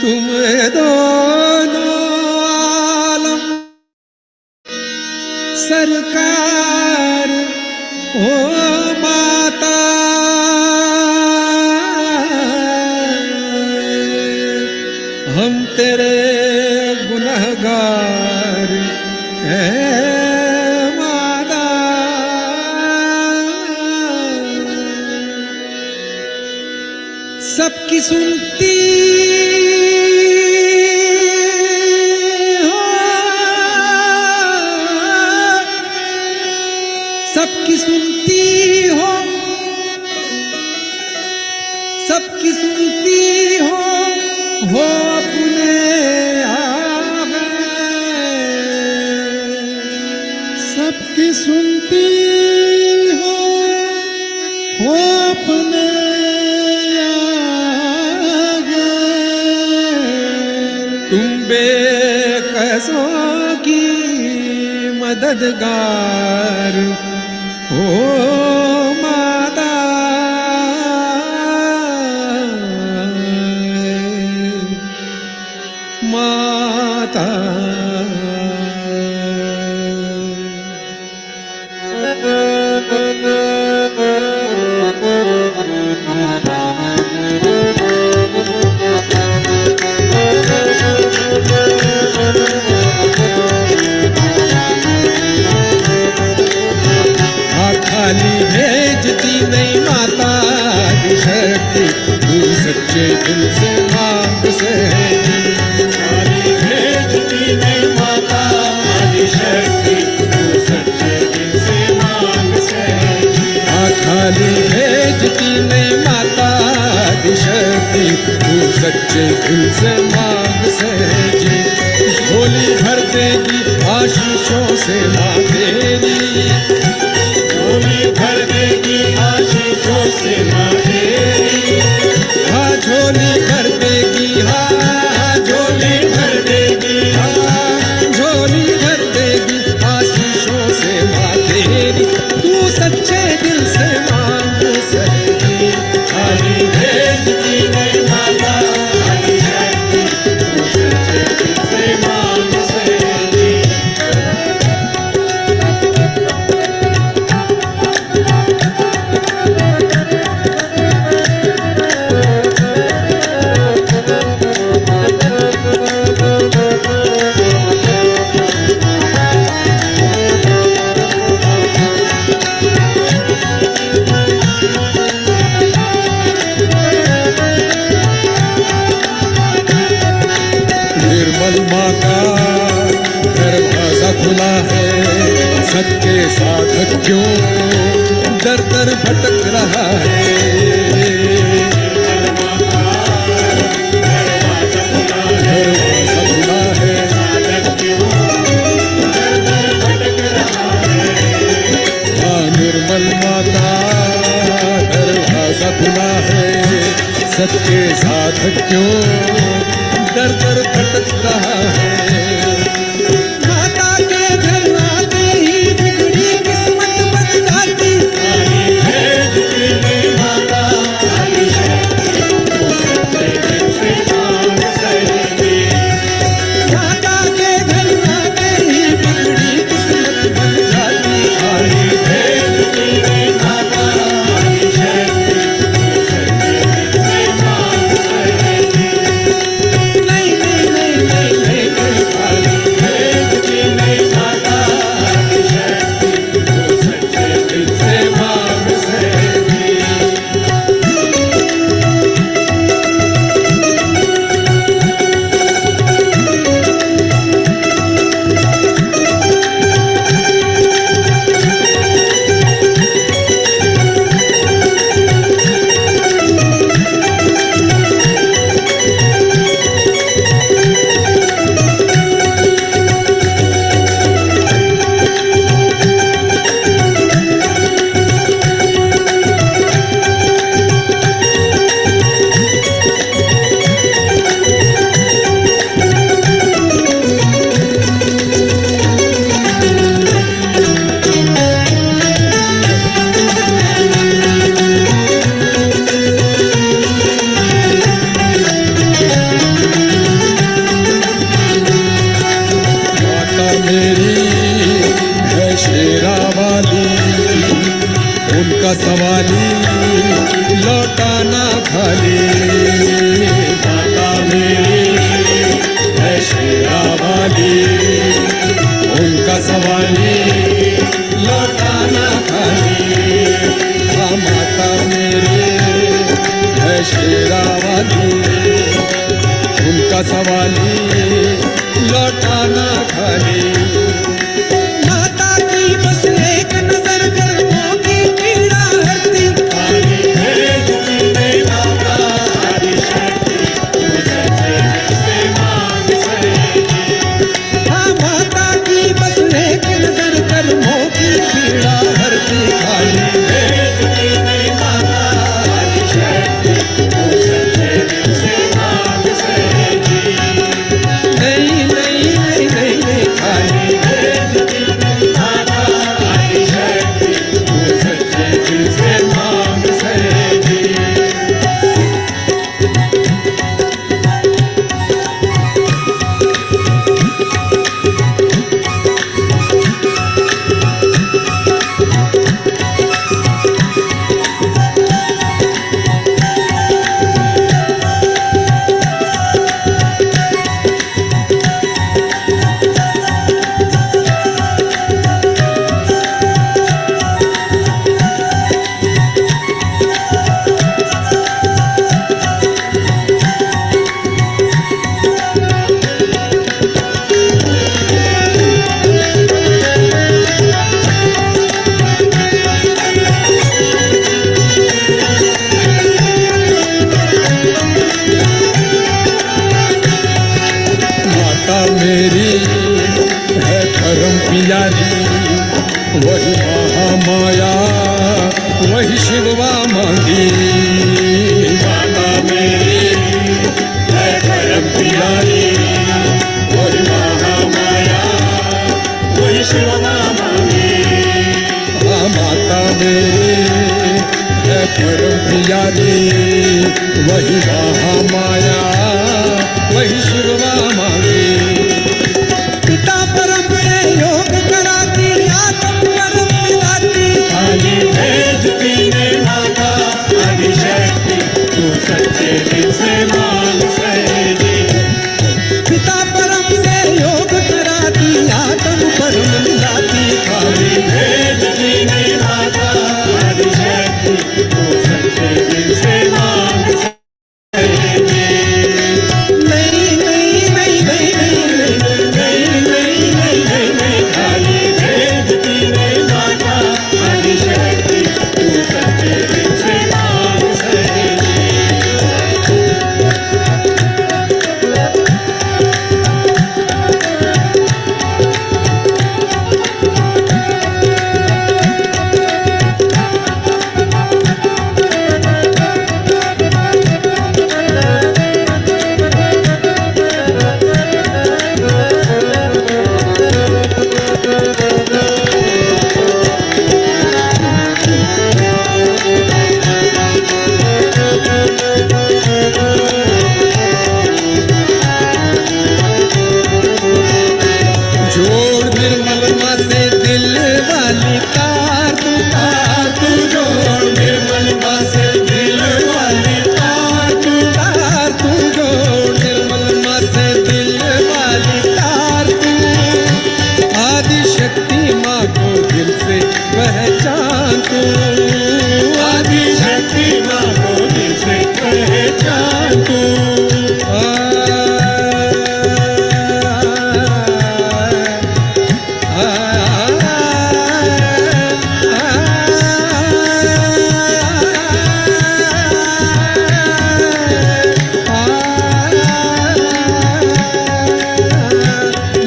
तुम दोनों आलम सरकार हो माता, हम तेरे गुनहगार हैं माता। सबकी सुनती हो, सबकी सुनती हो, सबकी सुनती हो अपने आगे, सबकी सुनती हो अपने आगे। तुम बेकसों की मददगार हो माता, माता। खाली भेजती नहीं माता की शक्ति, तू सच्चे दिल से मांग सहेगी। खाली भेजती नहीं माता की शक्ति, तू सच्चे दिल से मांग सहेगी। खाली भेजती नहीं माता की शक्ति, तू सच्चे दिल से मांग सहेगी। झोली भर देगी आशीषों से माँ तेरी, झोली भर देगी आशीषों से माँ तेरी। हाँ झोली भर देगी, हाँ झोली भर देगी, हाँ झोली भर देगी आशीषों से माँ तेरी। तू सच्चे दिल से मांग सहेगी। खाली भेजती नहीं माता की शक्ति, तू सच्चे दिल से मांग सहेगी। निर्मल माँ का दरवाजा खुला है, सच्चे साधक क्यों दर दर भटक रहा है। दरवाजा खुला है, हाँ निर्मल माता दरवाजा खुला है, सच्चे साधक क्यों दर दर भटक रहा है। माता के घर आते ही बिगड़ी किस्मत बन जाती, खाली भेजती नहीं माता की शक्ति, तू सच्चे दिल से मांग सहेगी। माता के घर आते ही बिगड़ी किस्मत बन जाती। खाली भेजती नहीं माता की शक्ति, तू सच्चे दिल से मांग सहेगी। नहीं नहीं नहीं नहीं नहीं उनका सवाली लौटाना खाली। माता मेरी है शेरा वाली, उनका सवाली लौटाना खाली। हाँ माता मेरी है शेरा वाली, उनका सवाली लौटाना खाली। माता की बस एक नजर कर्मों की पीड़ा हरती, खाली भेजती नहीं माता आदिशक्ति, तू सच्चे दिल से मांग सहेगी। हाँ माता की बस एक नजर कर्मों की पीड़ा हरती, खाली भेजती नहीं माता आदिशक्ति, तू सच्चे दिल से मांग सहेगी। नहीं नहीं नहीं नहीं नहीं खाली भेजती नहीं माता आदिशक्ति, तू सच्चे दिल से मांग सहेगी। माता मेरी है परम प्यारी, वही महामाया वही शिववा मांगी। माता मेरी है परम प्यारी, वही महामाया वही शिव मांगी। हाँ माता मेरी है परम प्यारी, वही महामाया वही शिववा मांगी। पिता परम से योग कराती, आत्म परम मिलाती, खाली भेजती नहीं माता आदिशक्ति, तू सच्चे दिल से मांग सहेगी। पिता परम से योग कराती, आत्म परम मिलाती, खाली भेजती नहीं माता आदिशक्ति, तू सच्चे दिल से मांग सहेगी। नहीं नहीं नहीं नहीं नहीं नहीं नहीं नहीं नहीं नहीं खाली भेजती नहीं माता आदिशक्ति, तू सच्चे दिल से मांग सहेगी। जोड़ निर्मल माँ से दिल वाली तार तू तार तू जोड़ निर्मल माँ से दिल वाली तार तू तार तू जोड़ निर्मल माँ से दिल वाली तार तू। आदि शक्ति माँ को दिल से पहचान तू, आदिशक्ति माँ को दिल से पहचान तू।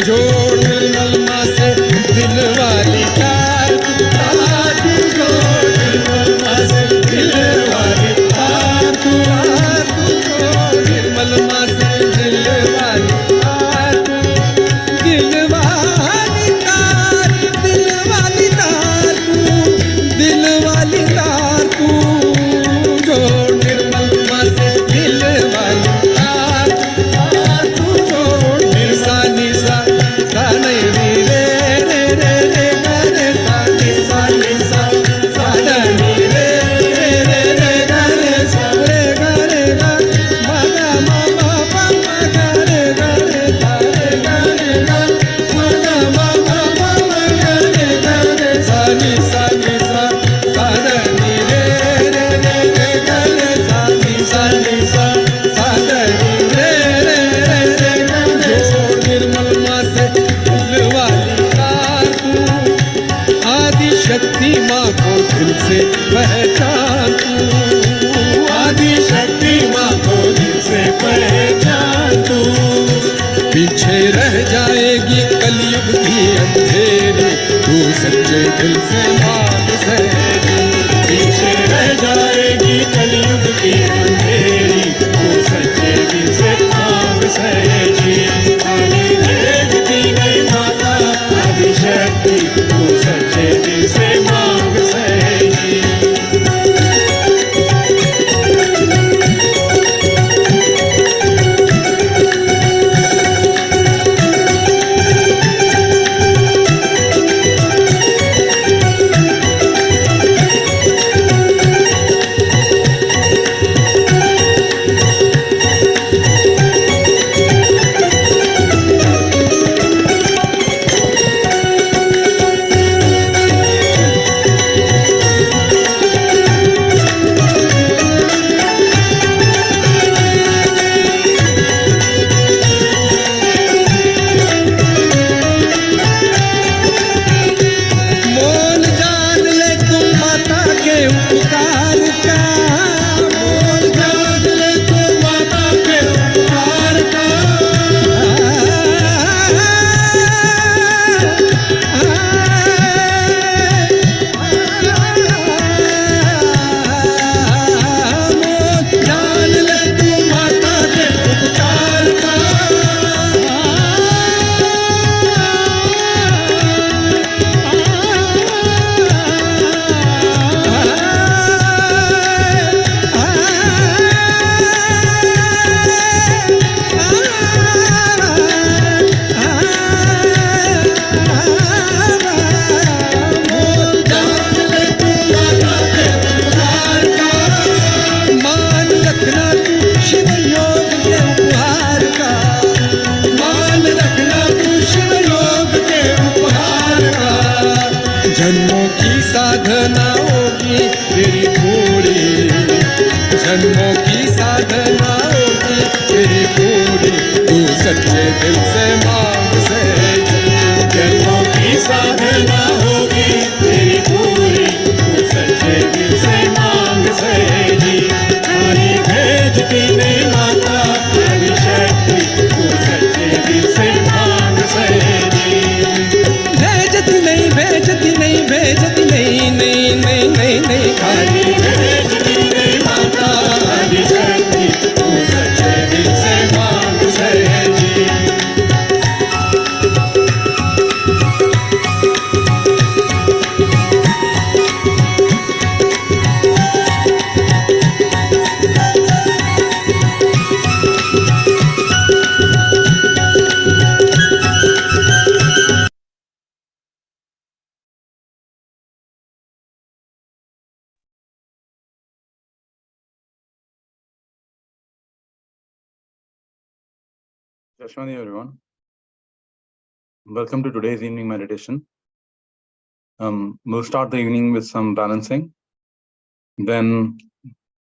जोड़ निर्मल माँ से दिल वाली तार तू तार तू जोड़ निर्मल आदि शक्ति माँ को दिल से पहचान तू, आदि शक्ति माँ को दिल से पहचान तू। पीछे रह जाएगी कलयुग की अंधेरी, तू सच्चे दिल से मांग सहेली। पीछे रह जाएगी कलयुग की अंधेरी, तू सच्चे दिल से मांग सहेली। खाली भेजती नहीं माता आदि शक्ति, तू सच्चे दिल से मांग सहेली। मोल जान ले तुम माता के उपकार का, मोल जान ले तू माता के उपकार का। मोल जान ले तू माता के उपकार का। मोल जान ले तू माता के उपकार का। मान रखना तू शिव योग के उपहार का, मान रखना तू शिव योग के उपहार का। जन्मों की साधना होगी तेरी पूरी, जन्मों की साधना होगी तेरी पूरी, तू सच्चे दिल से मांग सहेली। जन्मों की साधना होगी तेरी पूरी, तू सच्चे दिल से मांग सहेली। खाली भेजती नहीं माता आदि शक्ति, तू सच्चे दिल से मांग सहेली। भेजती नहीं भेजती नहीं भेजती नहीं नहीं नहीं नहीं नहीं खाली खाली भेजती नहीं माता आदि शक्ति, तू सच्चे दिल से मांग सहेली। Yashwani, everyone. Welcome to today's evening meditation. We'll start the evening with some balancing. Then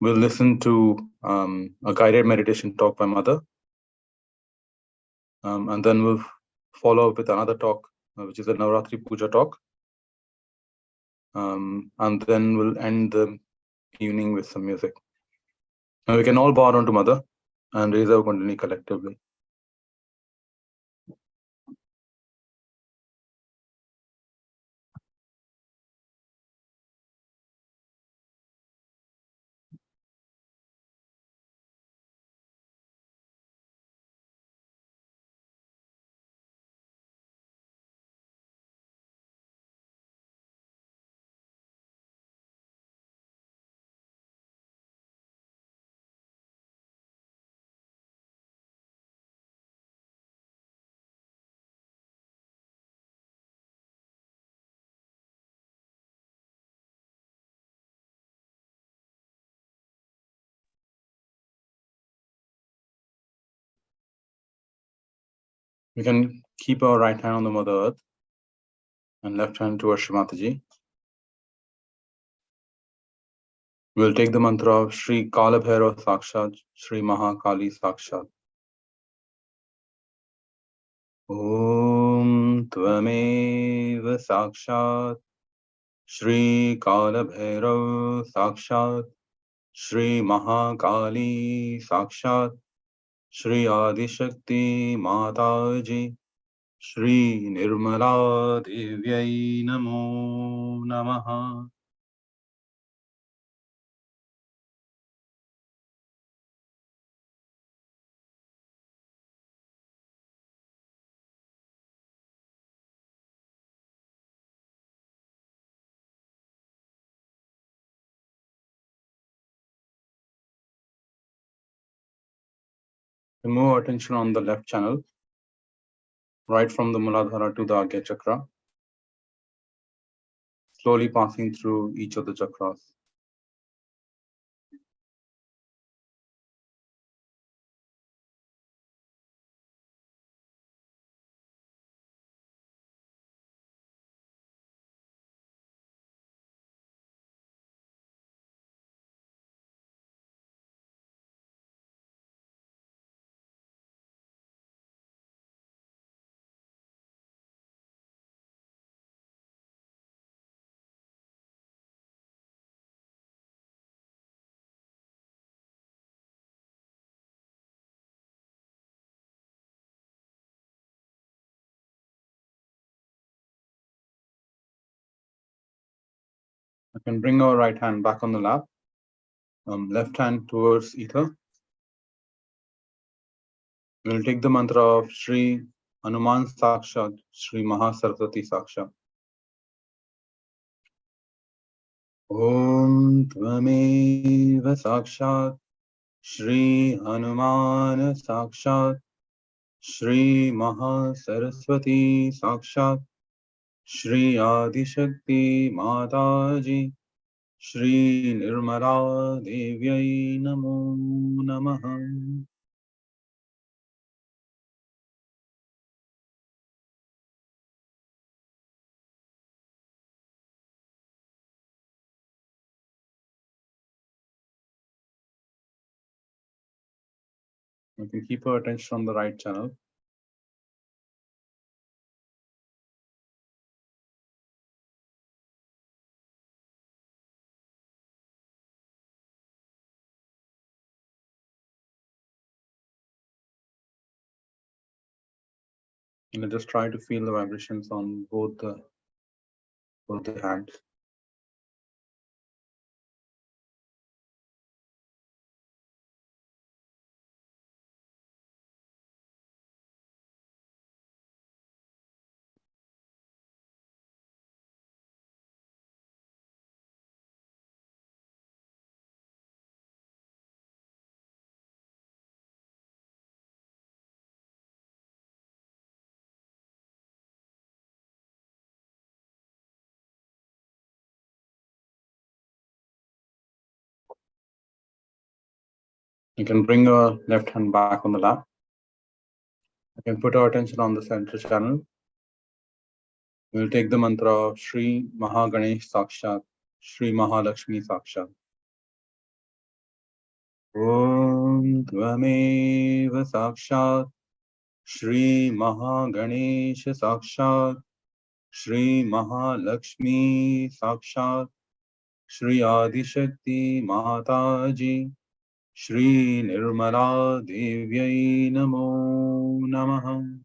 we'll listen to a guided meditation talk by Mother. And then we'll follow up with another talk, which is a Navratri Puja talk. And then we'll end the evening with some music. Now we can all bow down to Mother and raise our Kundalini collectively. We can keep our right hand on the Mother Earth and left hand towards Shrimataji. We'll take the mantra of Shri Kala Bhairava Sakshat, Shri Mahakali Sakshat. Om Tvamev Sakshat Shri Kala Bhairav Sakshat, Shri Mahakali Sakshat, Shri Adi Shakti Mataji, Shri Nirmala Devyai Namo Namaha. Move attention on the left channel, right from the Muladhara to the Agya Chakra, slowly passing through each of the chakras. You can bring our right hand back on the lap, left hand towards ether. We'll take the mantra of Shri Hanuman Sakshat, Shri Mahasaraswati Sakshat. Om Tvameva Sakshat, Shri Hanuman Sakshat, Shri Mahasaraswati Sakshat, Shri Adi Shakti Mataji, Shri Nirmala Devyai Namo Namaha. You can keep our attention on the right channel. And just try to feel the vibrations on both the hands. You can bring your left hand back on the lap. You can put our attention on the center channel. We'll take the mantra of Shri Mahaganesh Sakshat, Shri Mahalakshmi Sakshat. Om Tvameva Sakshat, Shri Mahaganesh Sakshat, Shri Mahalakshmi Sakshat, Shri Adi Shakti Mataji, Shri Nirmala Devyai Namo Namaha.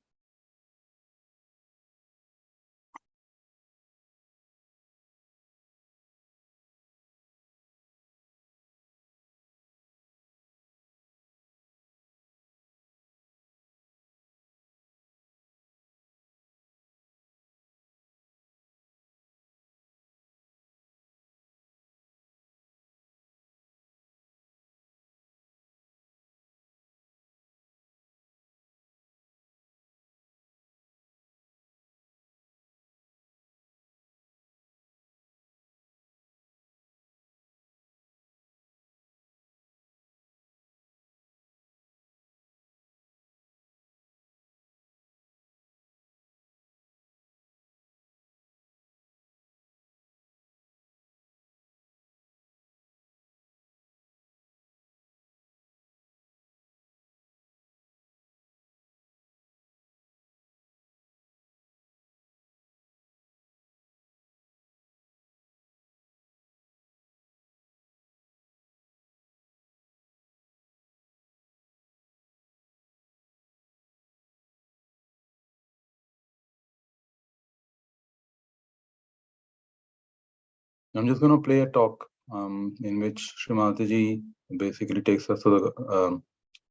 I'm just going to play a talk in which Srimati ji basically takes us to the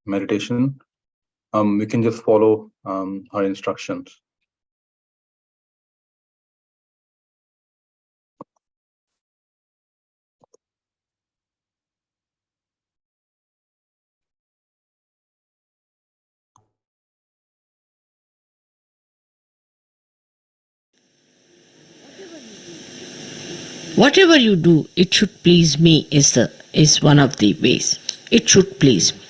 meditation. We can just follow her instructions. Whatever you do, it should please me is one of the ways. It should please me.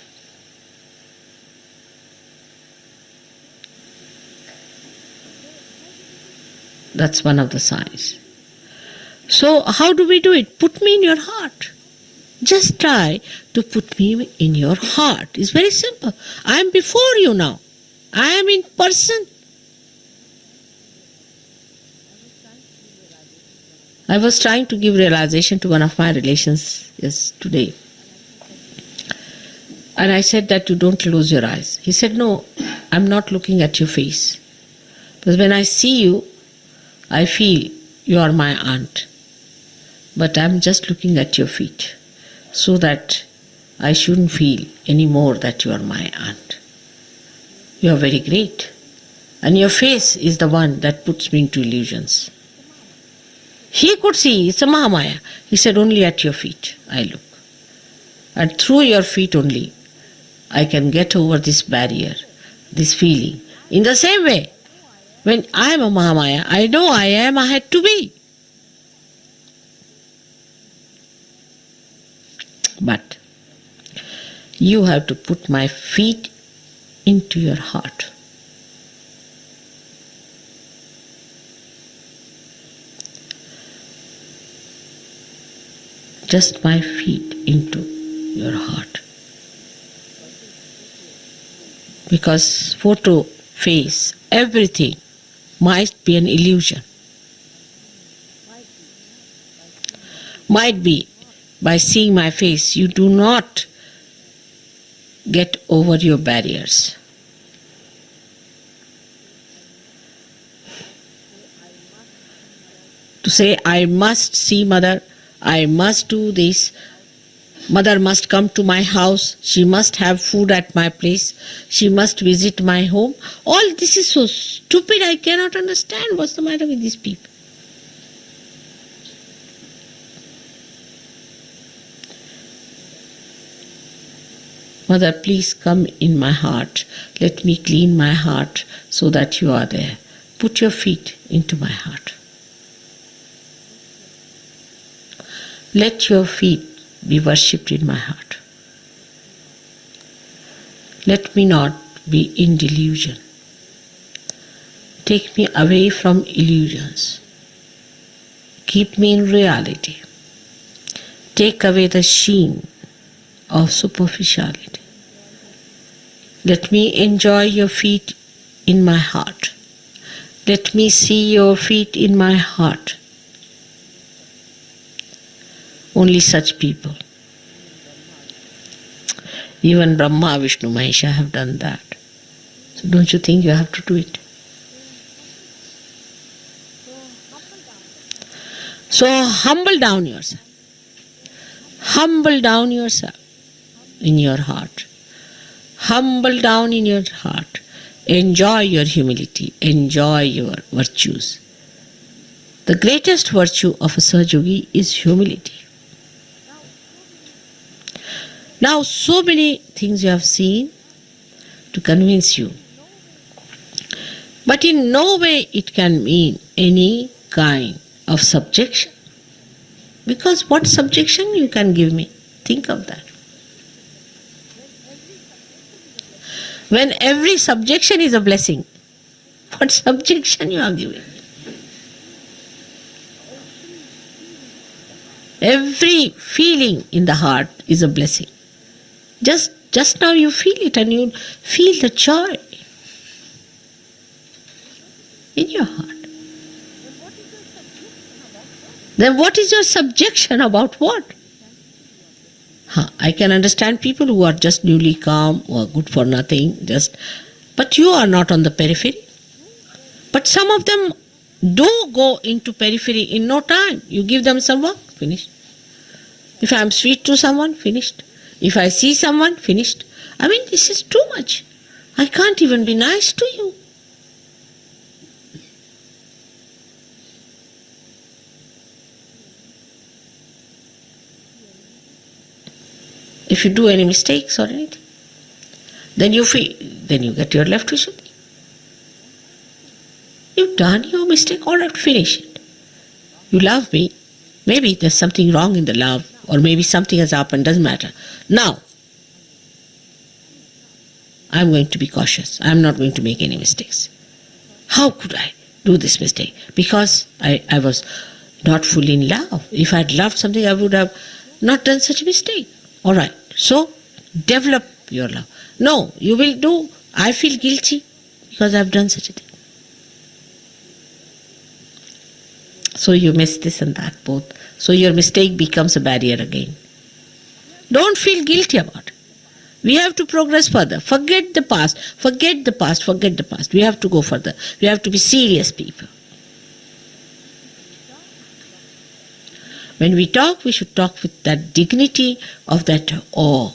That's one of the signs. So how do we do it? Put me in your heart. Just try to put me in your heart. It's very simple. I am before you now. I am in person. I was trying to give realization to one of my relations today. And I said that you don't close your eyes. He said, no, I'm not looking at your face. Because when I see you, I feel you are my aunt. But I'm just looking at your feet so that I shouldn't feel anymore that you are my aunt. You are very great. And your face is the one that puts me into illusions. He could see, it's a Mahamaya. He said, only at your feet I look. And through your feet only, I can get over this barrier, this feeling. In the same way, when I am a Mahamaya, I know I am, I had to be. But you have to put my feet into your heart. Just my feet into your heart. Because photo, face, everything might be an illusion. Might be by seeing my face, you do not get over your barriers. To say, I must see Mother, I must do this, Mother must come to my house, she must have food at my place, she must visit my home. All this is so stupid, I cannot understand what's the matter with these people. Mother, please come in my heart. Let me clean my heart so that you are there. Put your feet into my heart. Let your feet be worshipped in my heart. Let me not be in delusion. Take me away from illusions. Keep me in reality. Take away the sheen of superficiality. Let me enjoy your feet in my heart. Let me see your feet in my heart. Only such people. Even Brahma, Vishnu, Mahesha have done that. So don't you think you have to do it? So humble down yourself. Humble down yourself in your heart. Humble down in your heart. Enjoy your humility. Enjoy your virtues. The greatest virtue of a Sahaja is humility. Now, so many things you have seen to convince you. But in no way it can mean any kind of subjection. Because what subjection you can give me? Think of that. When every subjection is a blessing, what subjection you are giving? Every feeling in the heart is a blessing. Just now you feel it and you feel the joy in your heart. Then what is your subjection about what? I can understand people who are just newly calm or good for nothing, but you are not on the periphery. But some of them do go into periphery in no time. You give them some work. finished. If I am sweet to someone, finished. If I see someone, finished. I mean, this is too much. I can't even be nice to you. If you do any mistakes or anything, then you get your left Vishuddhi. You've done your mistake, all right, finish it. You love me, maybe there's something wrong in the love, or maybe something has happened, doesn't matter. Now, I'm going to be cautious. I'm not going to make any mistakes. How could I do this mistake? Because I was not fully in love. If I'd loved something, I would have not done such a mistake. All right, so develop your love. No, you will do, I feel guilty because I've done such a thing. So you miss this and that both. So your mistake becomes a barrier again. Don't feel guilty about it. We have to progress further. Forget the past. Forget the past. Forget the past. We have to go further. We have to be serious people. When we talk, we should talk with that dignity of that awe.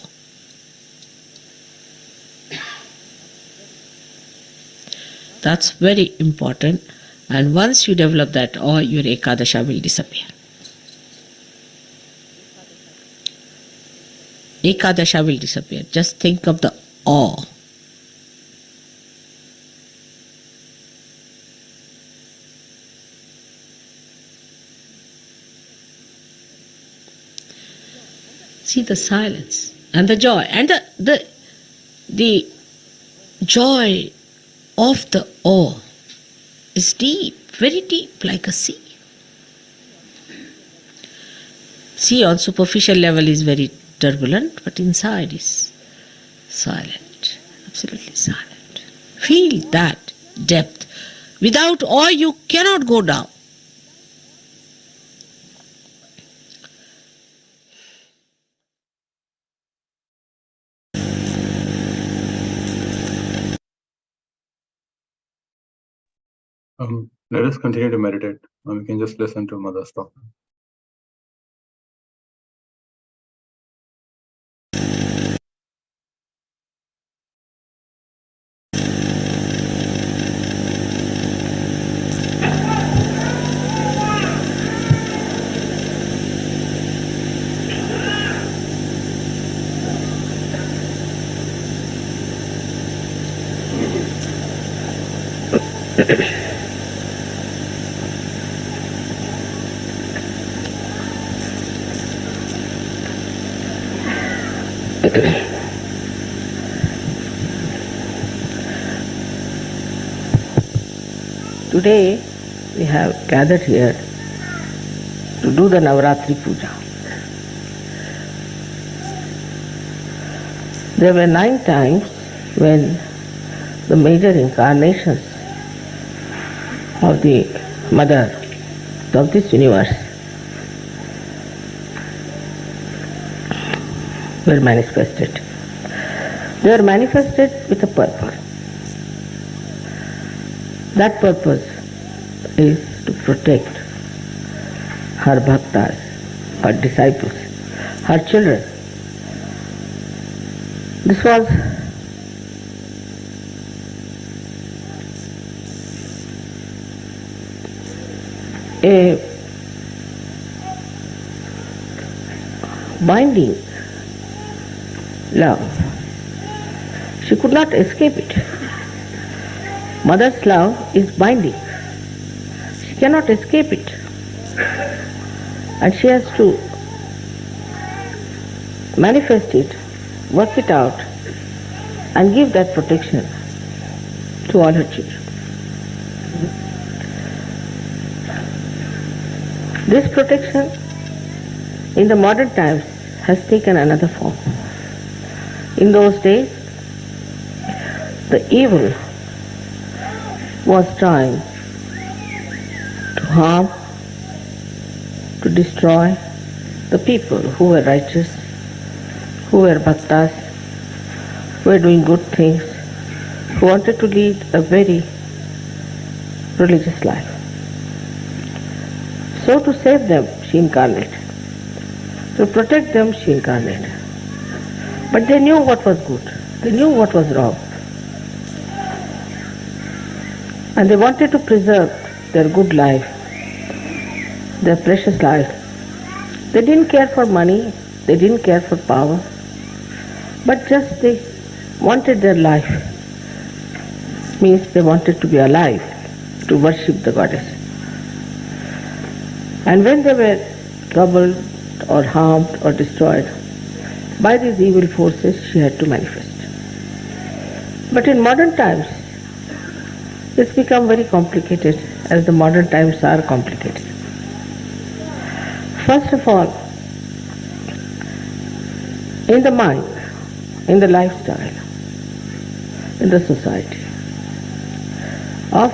That's very important. And once you develop that awe, your Ekadasha will disappear. Ekadasha will disappear. Just think of the awe. See the silence and the joy and the joy of the awe is deep, very deep, like a sea. Sea on superficial level is very turbulent, but inside is silent, absolutely silent. Feel that depth. Without awe, you cannot go down. Let us continue to meditate. We can just listen to Mother's talk. Today we have gathered here to do the Navaratri Puja. There were 9 times when the major incarnations of the Mother of this universe were manifested. They were manifested with a purpose. That purpose is to protect her bhaktas, her disciples, her children. This was a binding love. She could not escape it. Mother's love is binding. She cannot escape it. And she has to manifest it, work it out, and give that protection to all her children. This protection in the modern times has taken another form. In those days, the evil was trying to harm, to destroy the people who were righteous, who were bhaktas, who were doing good things, who wanted to lead a very religious life. So to save them, she incarnated. To protect them, she incarnated. But they knew what was good. They knew what was wrong. And they wanted to preserve their good life, their precious life. They didn't care for money, they didn't care for power, but just they wanted their life. Means they wanted to be alive, to worship the goddess. And when they were troubled or harmed or destroyed by these evil forces, she had to manifest. But in modern times, it's become very complicated, as the modern times are complicated. First of all, in the mind, in the lifestyle, in the society of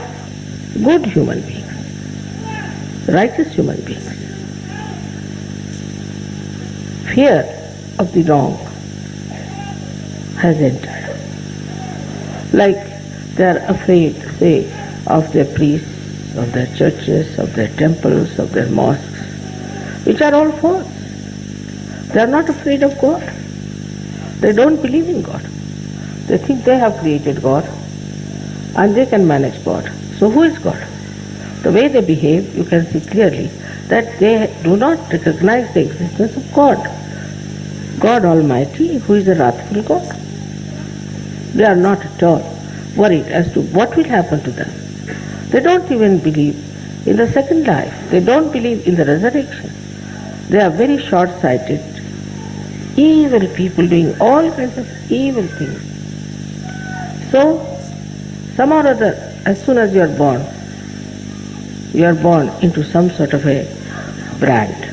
good human beings, righteous human beings, fear of the wrong has entered. Like they are afraid, say, of their priests, of their churches, of their temples, of their mosques, which are all false. They are not afraid of God. They don't believe in God. They think they have created God and they can manage God. So who is God? The way they behave, you can see clearly that they do not recognize the existence of God. God Almighty, who is a wrathful God. They are not at all worried as to what will happen to them. They don't even believe in the second life. They don't believe in the resurrection. They are very short-sighted, evil people doing all kinds of evil things. So, somehow or other, as soon as you are born into some sort of a brand.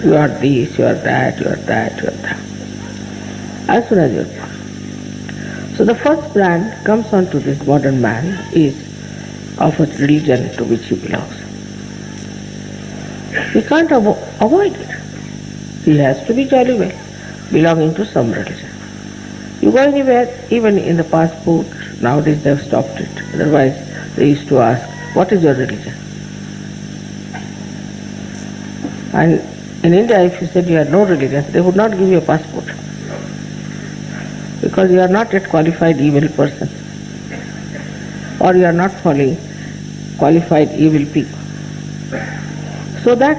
You are this, you are that, you are that, you are that. As soon as you are born. So the first brand comes onto this modern man is of a religion to which he belongs. He can't avoid it. He has to be jolly well belonging to some religion. You go anywhere, even in the passport, nowadays they have stopped it. Otherwise they used to ask, what is your religion? And in India, if you said you had no religion, they would not give you a passport. Because you are not yet qualified evil person. Or you are not following qualified evil people. So that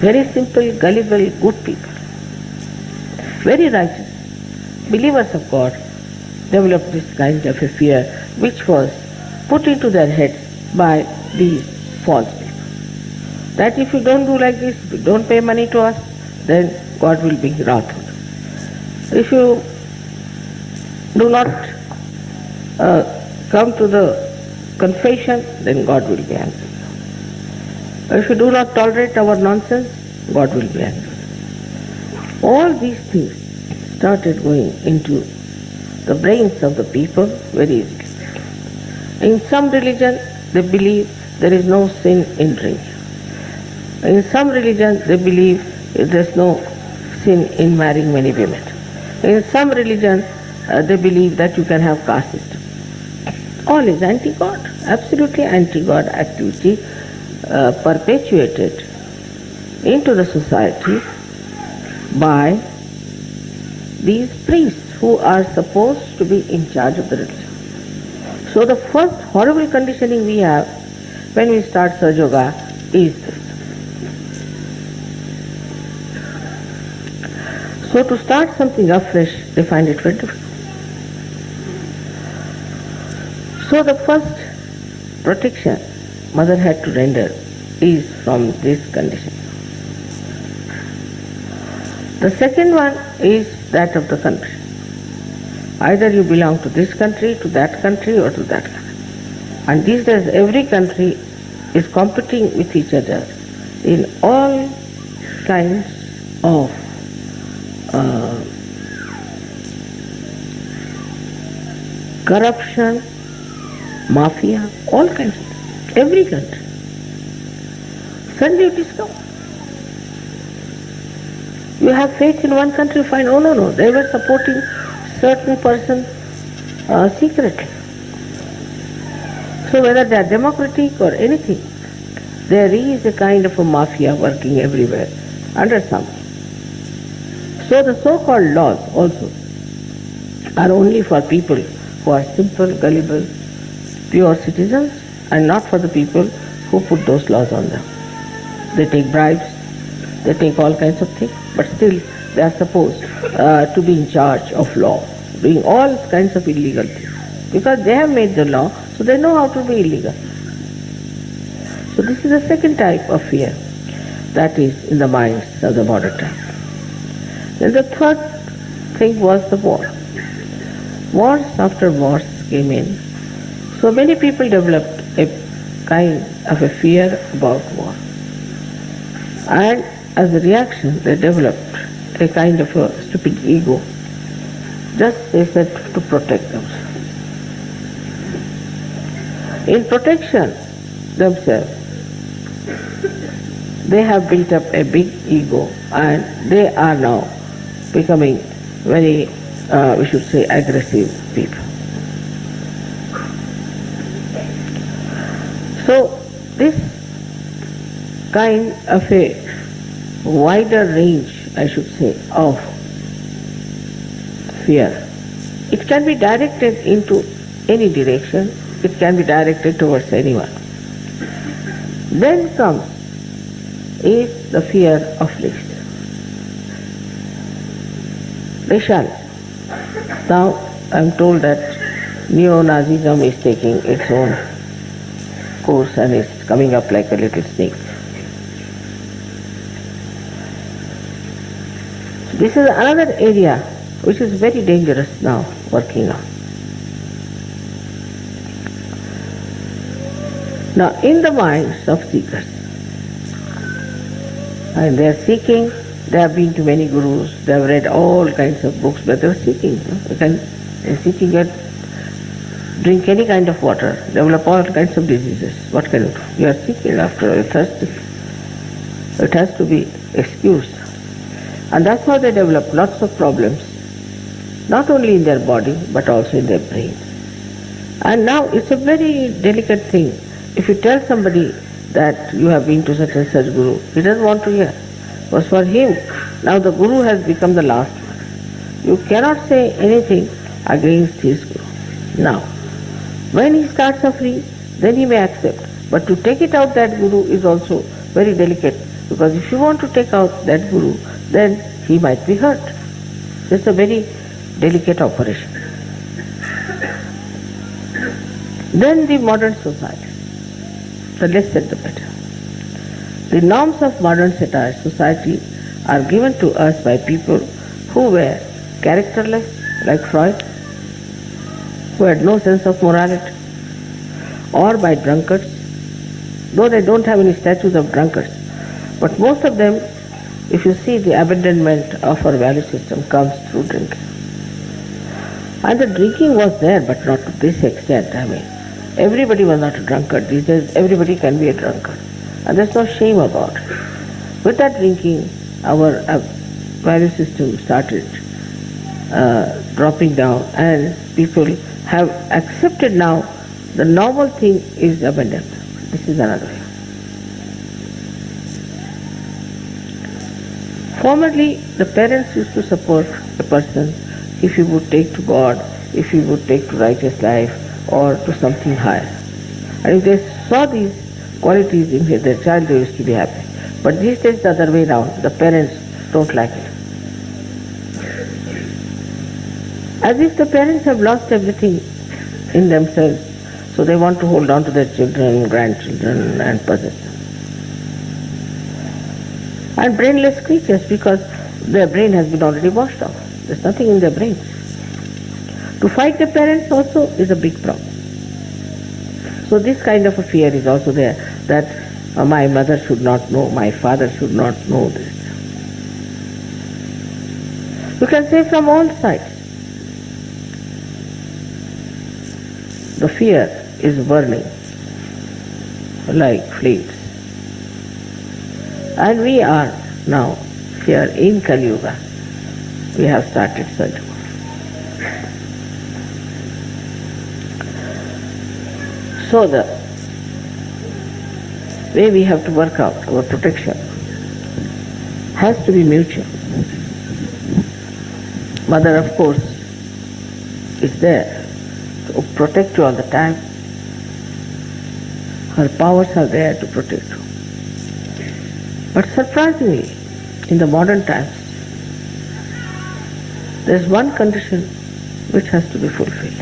very simple, gullible, good people, very righteous, believers of God, developed this kind of a fear which was put into their heads by these false people. That if you don't do like this, if you don't pay money to us, then God will be wrathful. If you do not come to the confession, then God will be angry. If you do not tolerate our nonsense, God will be angry. All these things started going into the brains of the people very easily. In some religion, they believe there is no sin in drinking. In some religion, they believe there is no sin in marrying many women. In some religion, they believe that you can have caste system. All is anti-God, absolutely anti-God activity perpetuated into the society by these priests who are supposed to be in charge of the religion. So the first horrible conditioning we have when we start Sahaja Yoga is this. So to start something afresh, they find it very difficult. So the first protection Mother had to render is from this condition. The second one is that of the country. Either you belong to this country, to that country, or to that country. And these days every country is competing with each other in all kinds of corruption, mafia, all kinds of things. Every country. Suddenly you discover. You have faith in one country, you find, oh no, they were supporting certain person secretly. So whether they are democratic or anything, there is a kind of a mafia working everywhere under something. So the so-called laws also are only for people who are simple, gullible, pure citizens, and not for the people who put those laws on them. They take bribes, they take all kinds of things, but still they are supposed to be in charge of law, doing all kinds of illegal things. Because they have made the law, so they know how to be illegal. So this is the second type of fear that is in the minds of the modern time. Then the third thing was the war. Wars after wars came in. So many people developed a kind of a fear about war. And as a reaction, they developed a kind of a stupid ego. Just they said to protect themselves. In protection themselves, they have built up a big ego and they are now becoming very, we should say, aggressive people. So this kind of a wider range, I should say, of fear, it can be directed into any direction, it can be directed towards anyone. Then comes is the fear of least. Raciality. Now I am told that neo-Nazism is taking its own course and is coming up like a little snake. This is another area which is very dangerous now working on. Now in the minds of seekers, and they are seeking, they have been to many gurus, they have read all kinds of books, but they are seeking. They are seeking at drink any kind of water, develop all kinds of diseases. What can you do? You are seeking after all, thirsty. It has to be excused. And that's how they develop lots of problems, not only in their body, but also in their brain. And now it's a very delicate thing. If you tell somebody that you have been to such and such guru, he doesn't want to hear. Because for him, now the guru has become the last one. You cannot say anything against his guru. Now, when he starts suffering, then he may accept. But to take it out that guru is also very delicate, because if you want to take out that guru, then he might be hurt. It's a very delicate operation. Then the modern society. The less said the better. The norms of modern society are given to us by people who were characterless, like Freud, who had no sense of morality, or by drunkards, though they don't have any statues of drunkards. But most of them, if you see, the abandonment of our value system comes through drinking. And the drinking was there, but not to this extent. I mean, everybody was not a drunkard. These days, everybody can be a drunkard. And there's no shame about it. With that drinking, our value system started dropping down, and people have accepted now the normal thing is abandoned. This is another way. Formerly, the parents used to support a person if he would take to God, if he would take to righteous life, or to something higher. And if they saw these qualities in their child, they used to be happy. But these days, the other way around, the parents don't like it. As if the parents have lost everything in themselves, so they want to hold on to their children, grandchildren, and possess them. And brainless creatures, because their brain has been already washed off. There's nothing in their brains. To fight the parents also is a big problem. So this kind of a fear is also there, that my mother should not know, my father should not know this. You can say from all sides. The fear is burning like flames. And we are now here in Kali Yuga. We have started such. So the way we have to work out our protection has to be mutual. Mother, of course, is there to protect you all the time. Her powers are there to protect you. But surprisingly, in the modern times, there is one condition which has to be fulfilled.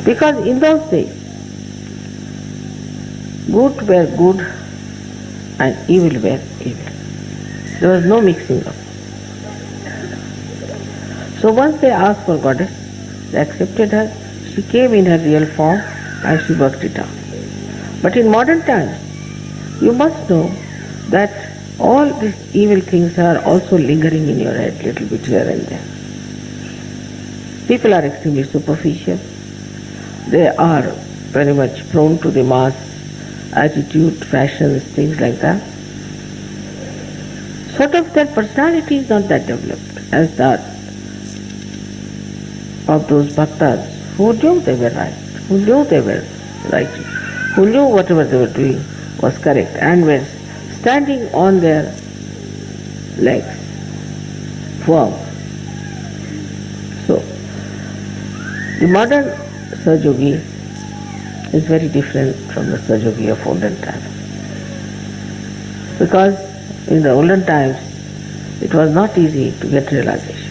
Because in those days, good were good and evil were evil. There was no mixing up. So once they asked for goddess, they accepted her, she came in her real form and she worked it out. But in modern times, you must know that all these evil things are also lingering in your head little bit here and there. People are extremely superficial. They are very much prone to the mass attitude, fashions, things like that. Sort of their personality is not that developed as that of those bhaktas who knew they were right, who knew they were righteous, who knew whatever they were doing was correct and were standing on their legs firm. So, the modern Sahaja-yogi is very different from the Sahaja-yogi of olden times. Because in the olden times, it was not easy to get realization.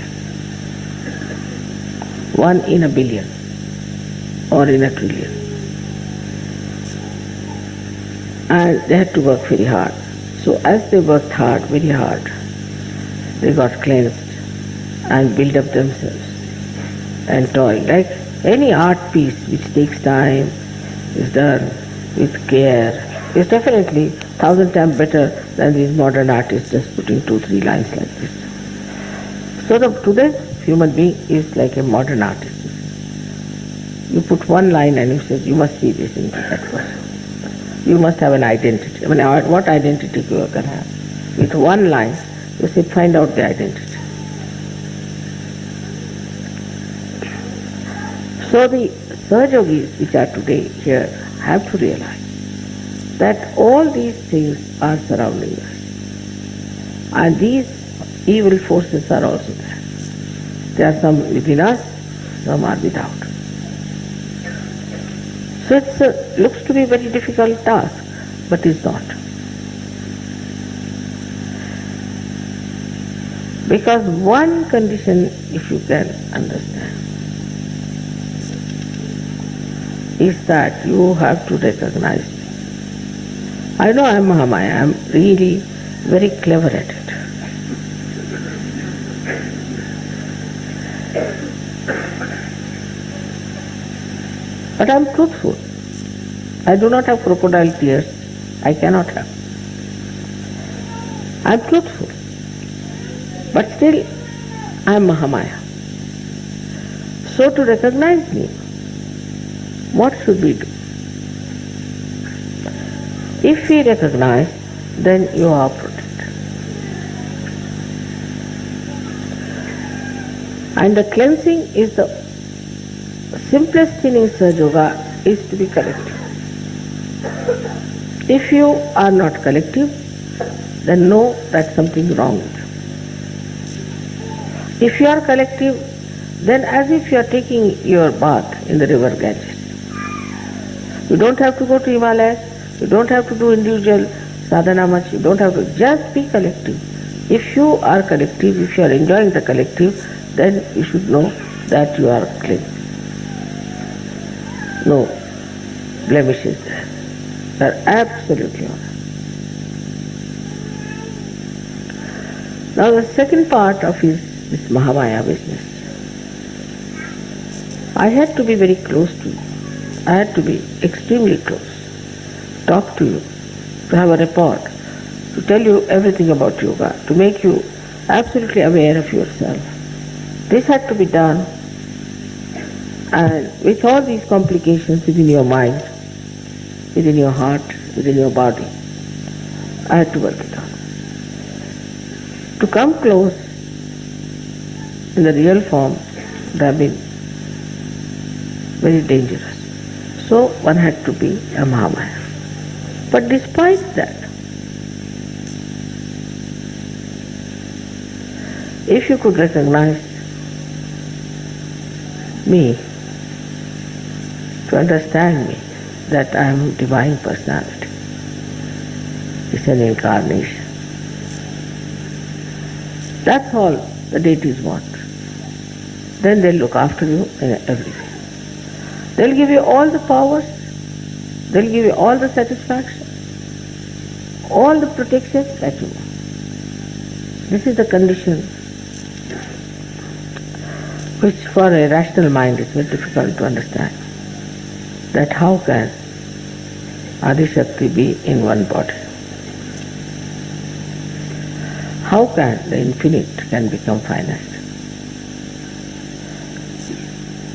1 in a billion or in a trillion. And they had to work very hard. So as they worked hard, very hard, they got cleansed and built up themselves and toiled. Like any art piece which takes time, is done with care, is definitely 1,000 times better than these modern artists just putting 2-3 lines like this. So today's human being is like a modern artist. You put one line and you say, you must see this into that person. You must have an identity. I mean, what identity you can have? With one line, you say, find out the identity. So the Sahaja-yogis which are today here have to realize that all these things are surrounding us. And these evil forces are also there. There are some within us, some are without. So it looks to be a very difficult task, but it's not. Because one condition, if you can understand, is that you have to recognize me. I know I am Mahamaya, I am really very clever at it. But I am truthful. I do not have crocodile tears. I cannot have. I am truthful. But still, I am Mahamaya. So to recognize me, what should we do? If we recognize, then you are protected. And the cleansing is the simplest thing in Sahaja Yoga is to be collective. If you are not collective, then know that something wrong with you. If you are collective, then as if you are taking your bath in the river Ganges. You don't have to go to Himalayas, you don't have to do individual sadhana much, you don't have to, just be collective. If you are collective, if you are enjoying the collective, then you should know that you are clean. No blemishes there. They are absolutely honest. Now the second part of this Mahamaya business, I had to be very close to you. I had to be extremely close, talk to you, to have a report, to tell you everything about yoga, to make you absolutely aware of yourself. This had to be done, and with all these complications within your mind, within your heart, within your body, I had to work it out. To come close in the real form would have been very dangerous. So one had to be a Mahamaya. But despite that, If you could recognize me, to understand me, that I am divine personality, it's an incarnation. That's all the deities want. Then they'll look after you in every way. They'll give you all the powers, they'll give you all the satisfaction, all the protections that you want. This is the condition which for a rational mind is very difficult to understand. That how can Adi Shakti be in one body? How can the infinite can become finite?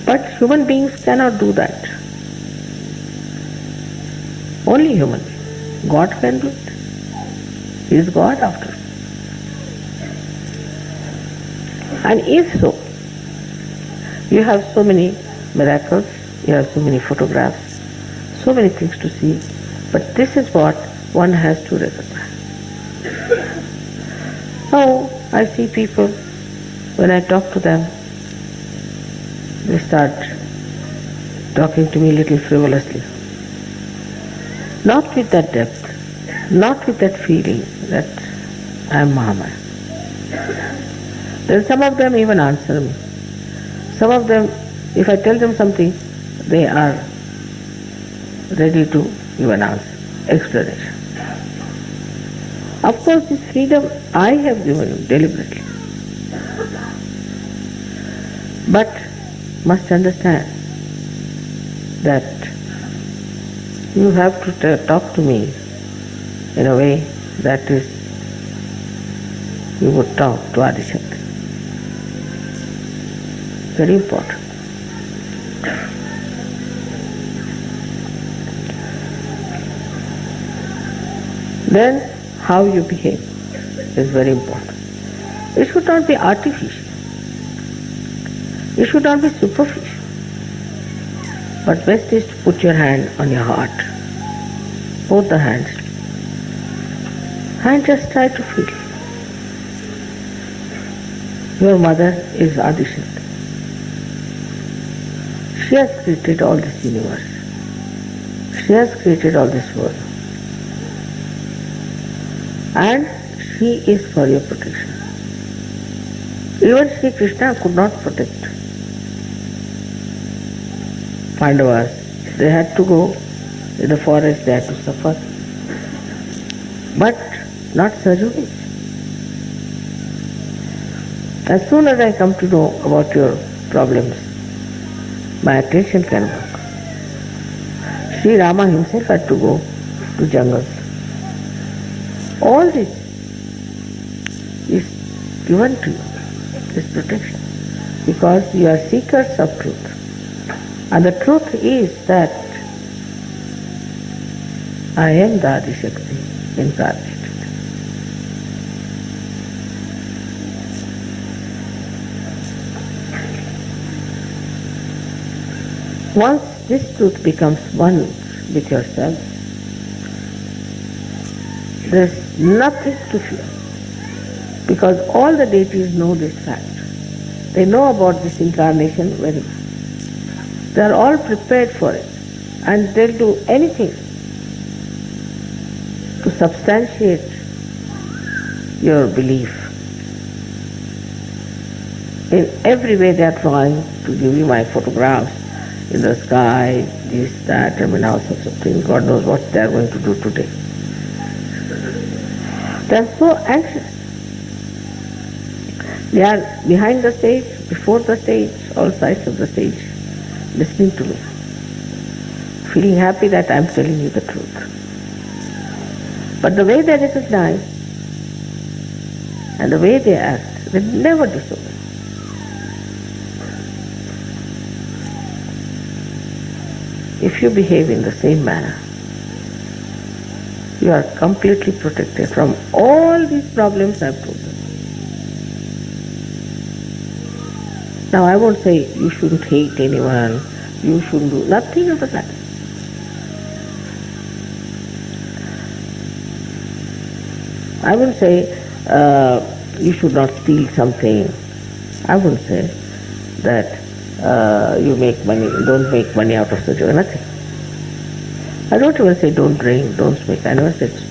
But human beings cannot do that. Only human beings. God can do it. He is God after all. And if so, you have so many miracles, you have so many photographs, so many things to see, but this is what one has to recognize. Now, I see people, when I talk to them, they start talking to me a little frivolously. Not with that depth, not with that feeling that I am Mahamaya. Then some of them even answer me. Some of them, if I tell them something, they are ready to give an answer, explanation. Of course, this freedom I have given you deliberately. But must understand that you have to talk to me in a way that is, you would talk to Adishakti. Very important. Then how you behave is very important. It should not be artificial. It should not be superficial. But best is to put your hand on your heart, both the hands, and just try to feel. Your mother is Adishakti. She has created all this universe. She has created all this world. And she is for your protection. Even Sri Krishna could not protect Pandavas. They had to go in the forest, they had to suffer. But not Sarjunis. As soon as I come to know about your problems, my attention can work. Sri Rama himself had to go to jungles. All this is given to you, this protection, because you are seekers of truth. And the truth is that I am the Adi Shakti incarnated. Once this truth becomes one with yourself, there is nothing to fear, because all the deities know this fact. They know about this incarnation very well. They are all prepared for it, and they'll do anything to substantiate your belief. In every way they are trying to give you my photographs in the sky, this, that, all sorts of things. God knows what they are going to do today. They are so anxious. They are behind the stage, before the stage, all sides of the stage, listening to me, feeling happy that I am telling you the truth. But the way they recognize and the way they act, they never disobey. If you behave in the same manner, you are completely protected from all these problems I have told you. Now I won't say you shouldn't hate anyone, you shouldn't do nothing of the kind. I won't say you should not steal something. I wouldn't say that you make money, don't make money out of such nothing. I don't even say don't drink, don't smoke, I never said so.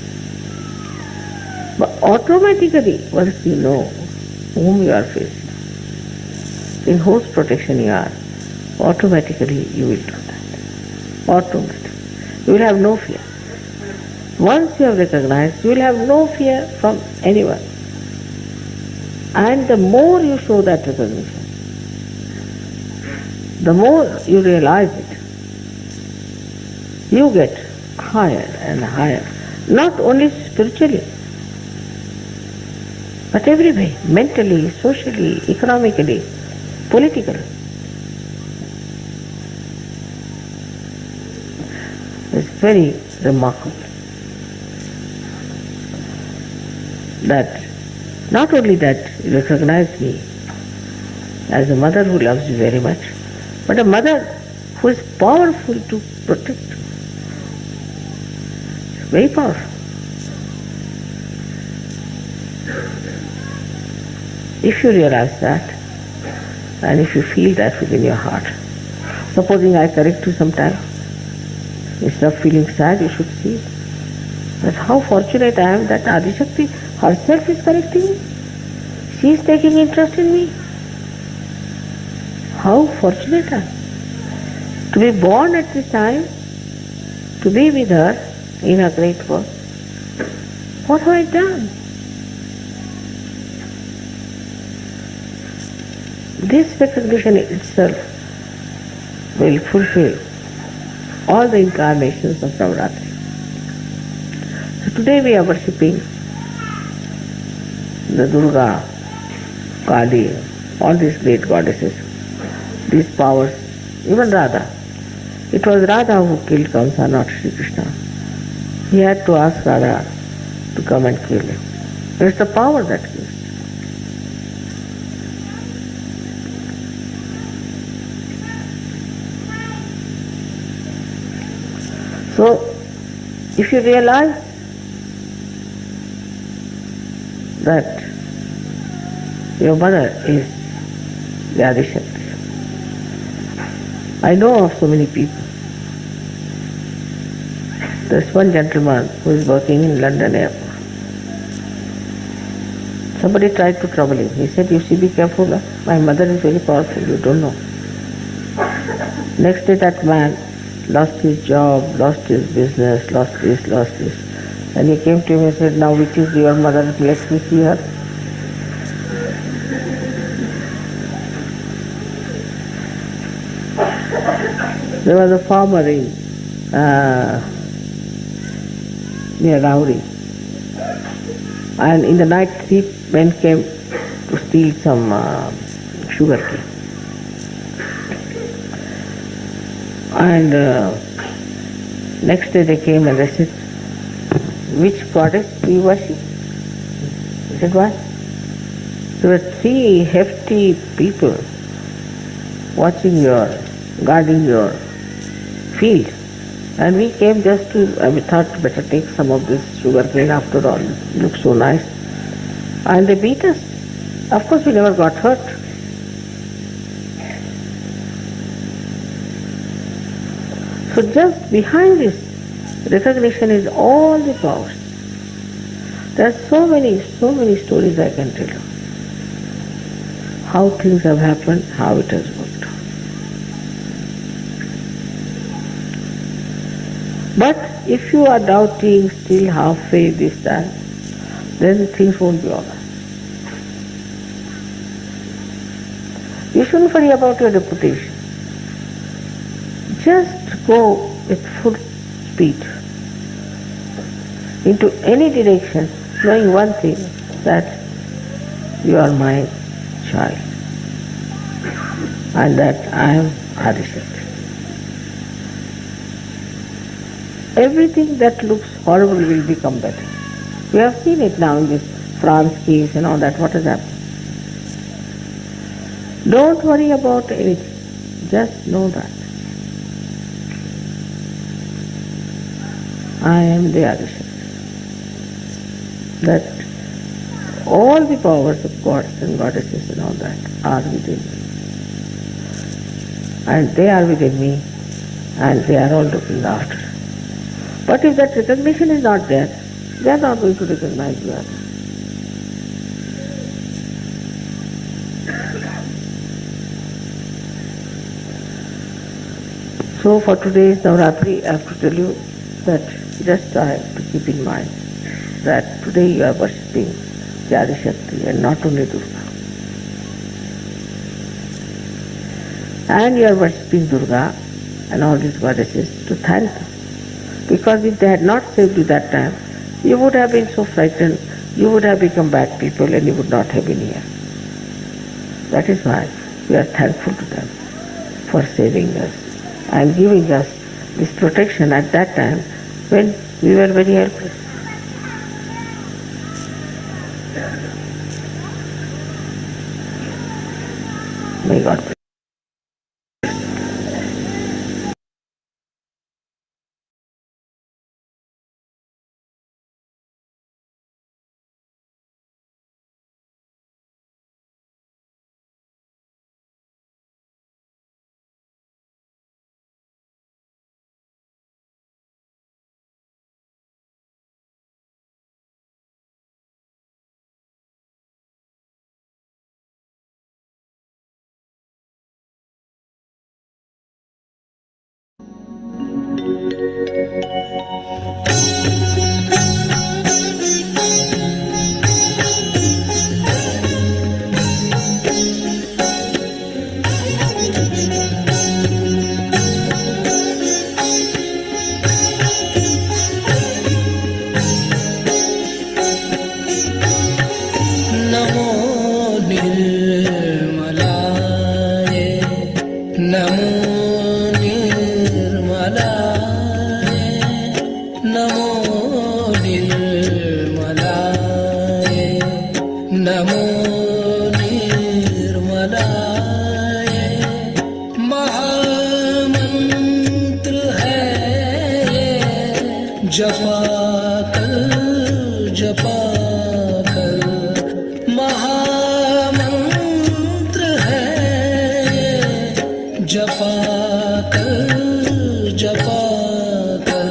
But automatically, once you know whom you are facing, in whose protection you are, automatically you will do that. Automatically. You will have no fear. Once you have recognized, you will have no fear from anyone. And the more you show that recognition, the more you realize it, you get higher and higher. Not only spiritually, but every way, mentally, socially, economically, politically. It's very remarkable that not only that you recognize me as a mother who loves you very much, but a mother who is powerful to protect you. Very powerful. If you realize that, and if you feel that within your heart, supposing I correct you sometime, instead of feeling sad, you should see that how fortunate I am that Adishakti herself is correcting me. She is taking interest in me. How fortunate I am to be born at this time, to be with her in her great work. What have I done? This recognition itself will fulfill all the incarnations of Navratri. So today we are worshipping the Durga, Kali, all these great goddesses, these powers, even Radha. It was Radha who killed Kamsa, not Sri Krishna. He had to ask Radha to come and kill him. It's the power that gives. So, if you realize that your mother is the Adishakti, I know of so many people. There's one gentleman who is working in London airport. Somebody tried to trouble him. He said, you see, be careful. My mother is very powerful, you don't know. Next day that man lost his job, lost his business, lost this. And he came to him and said, now which is your mother? Let me see her. There was a farmer in near Rauri. And in the night 3 men came to steal some sugar cane. And next day they came and they said, which goddess do you worship? He said, what? There were 3 hefty people watching guarding your field. And we came just to, we thought better take some of this sugar cane after all. It looks so nice. And they beat us. Of course we never got hurt. So just behind this recognition is all the powers. There are so many stories I can tell you. How things have happened, how it has worked. But if you are doubting, still half faith, this, that, then things won't be all right. You shouldn't worry about your reputation. Just go with full speed into any direction, knowing one thing, that you are my child and that I am Adishakti. Everything that looks horrible will become better. We have seen it now in this France case and all that. What has happened? Don't worry about anything. Just know that I am the Adishakti. That All the powers of gods and goddesses and all that are within me. And they are within me, and they are all looking after. But if that recognition is not there, they are not going to recognize you. So for today's Navratri, I have to tell you that just I have to keep in mind that today you are worshipping the Adi Shakti and not only Durga. And you are worshipping Durga and all these goddesses to thank them. Because if they had not saved you that time, you would have been so frightened, you would have become bad people and you would not have been here. That is why we are thankful to them for saving us and giving us this protection at that time when we were very helpless. May God bless. नमो निर्मलाय नमो निर्मलाय नमो निर्मलाय नमो निर्मलाय महामंत्र है ये जपा कर जपा महामंत्र है जपा कर जपा कर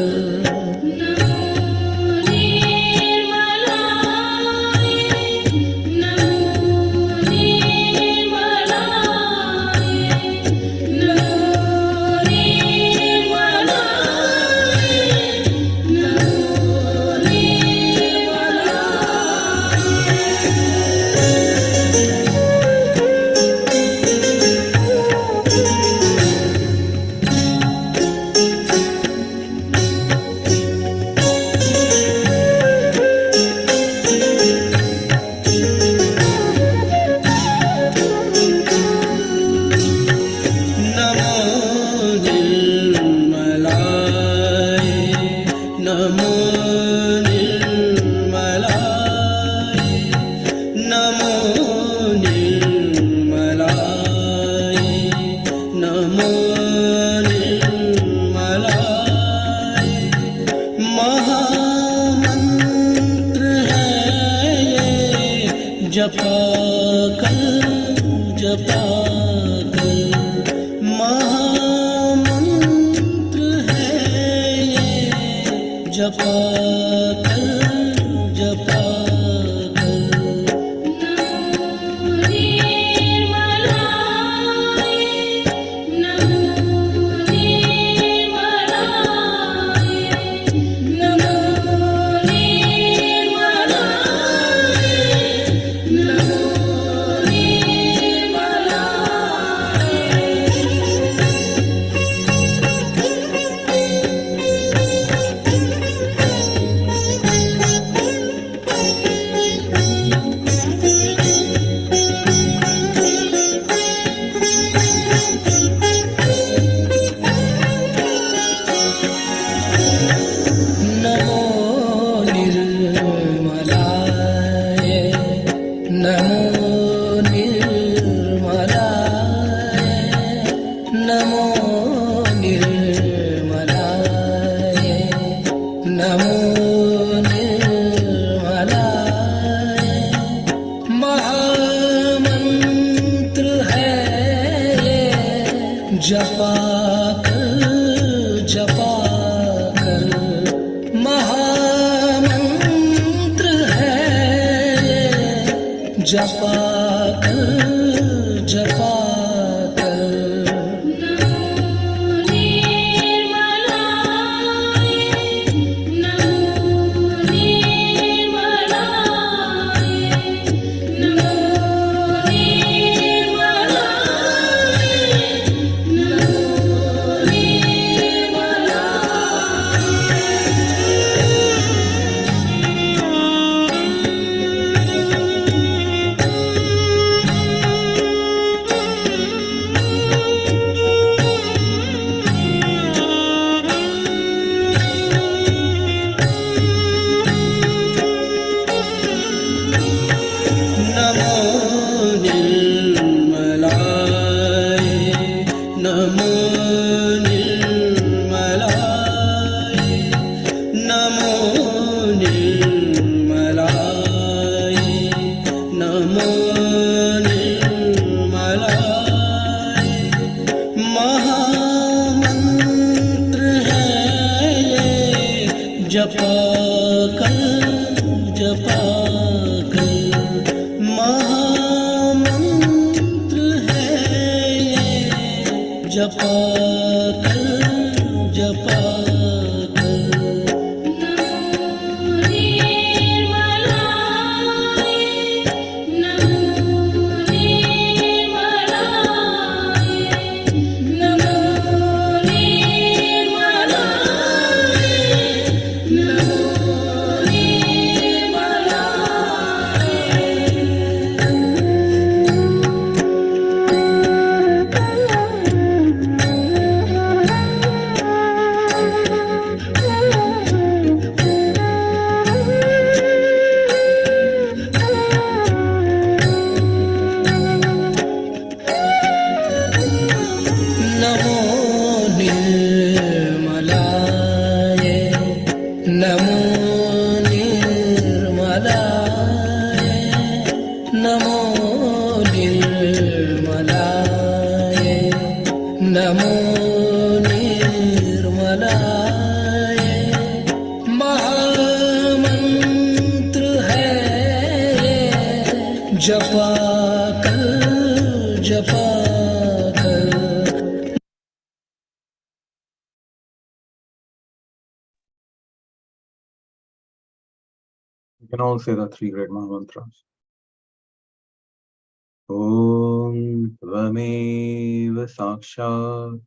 जपा कर जपा कर महामंत्र है ये जपा कर जपा जपा कर जपा कर नमो निर्मलाय नमो निर्मलाय नमो निर्मलाय नमो निर्मलाय महामंत्र है ये जपा कर जपा कर महामंत्र है ये जपा कर जपा कर नमो निर्मलाय नमो निर्मलाय नमो निर्मलाय नमो निर्मलाय महामंत्र है ये जपा कर जपा कर You can all say the three great Mahamantras. Om Tvameva Sakshat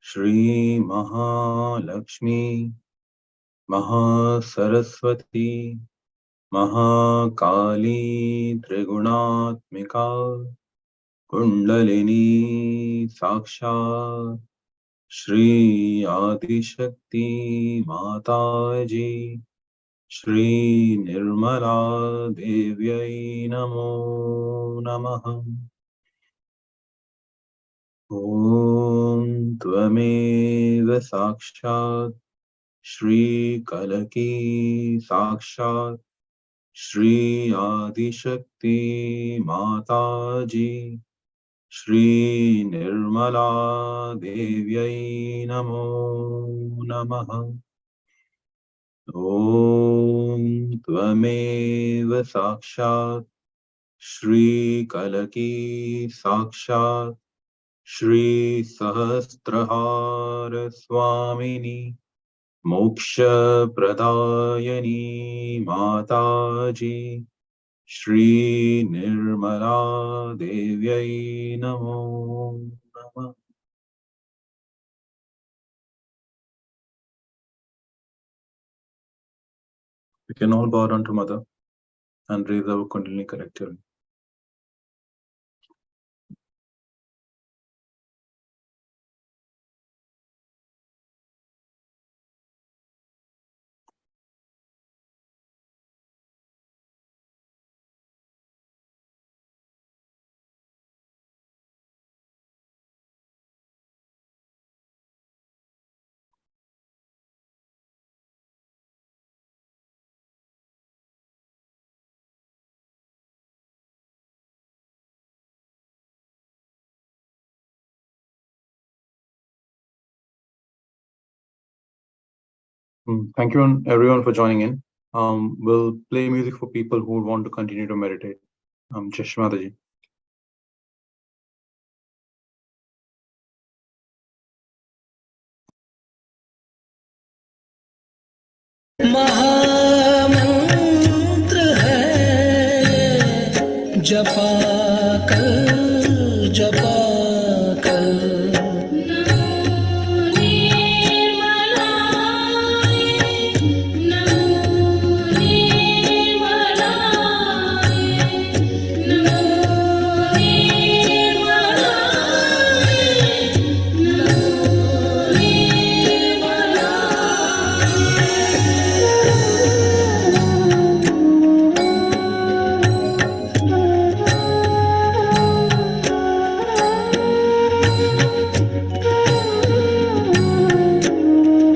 Shri Mahalakshmi Mahasaraswati Mahakali Triguణாத்மிகா Kundalini Sakshat Shri Adishakti Mataji Shri Nirmala Devyai Namo Namaha. Om Tvameva Sakshat Shri Kalaki Sakshat Shri Adishakti Mataji Shri Nirmala Devyai Namo Namaha. Om Tvameva Sakshat Shri Kalaki Sakshat Shri Sahasrahara Swamini Moksha Pradayani Mataji Shri Nirmala Devyai Namo Namah. We can all bow down to Mother and raise our Kundalini collectively. Thank you everyone for joining in. We'll play music for people who want to continue to meditate. Chashma ji. महामंत्र है जपा कर जपा कर महामंत्र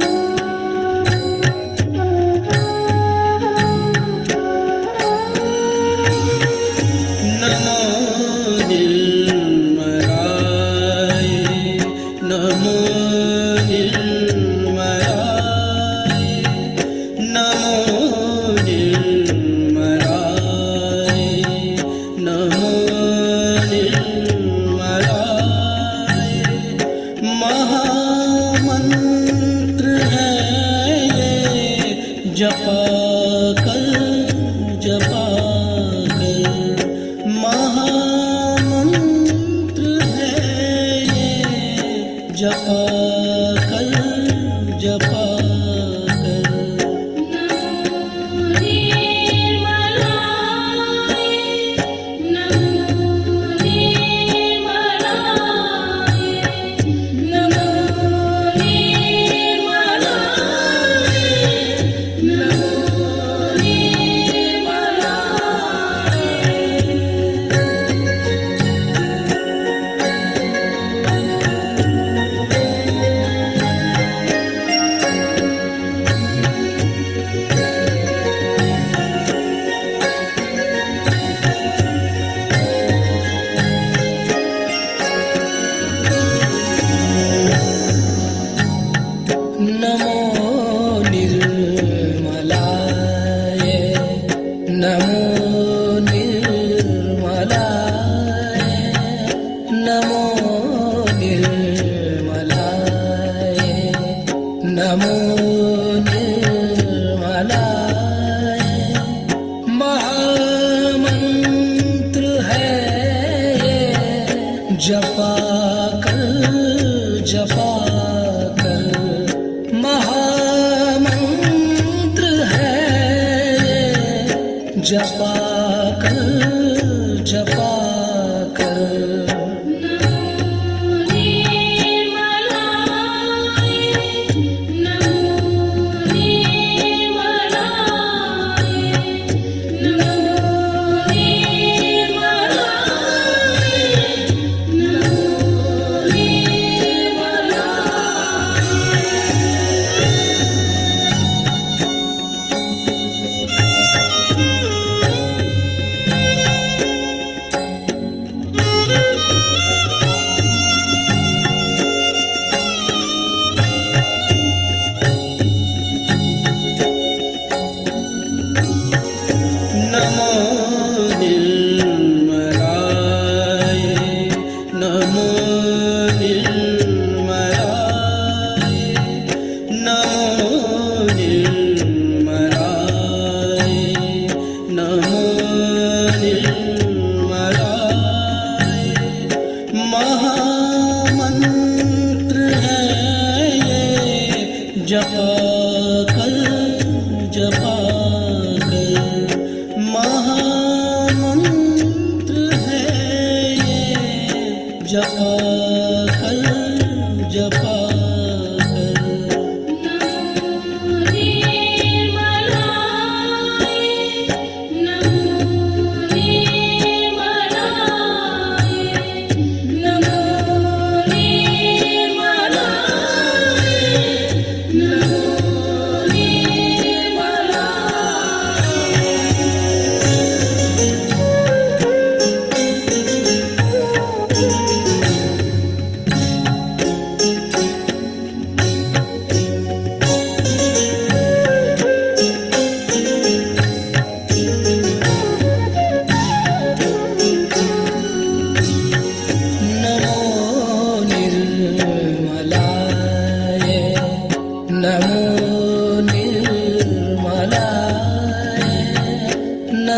है ये जपा कर जपा कर महामंत्र है ये जपा कर जपा कर नमो निर्मलाय नमो निर्मलाय नमो निर्मलाय नमो निर्मलाय महामंत्र है ये जपा कर जपा कर महामंत्र है ये जपा कर जपा कर नमो निर्मलाय नमो निर्मलाय नमो निर्मलाय नमो निर्मलाय महामंत्र है ये जपा कर जपा महामंत्र है ये जपा कर जपा कर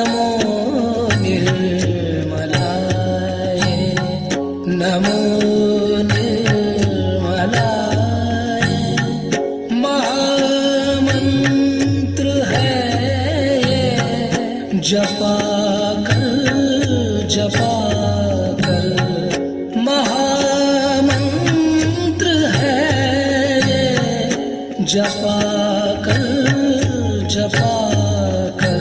नमो निर्मलाय नमो निर्मलाय महामंत्र है ये जपा कर महामंत्र है ये जपा कर महामंत्र है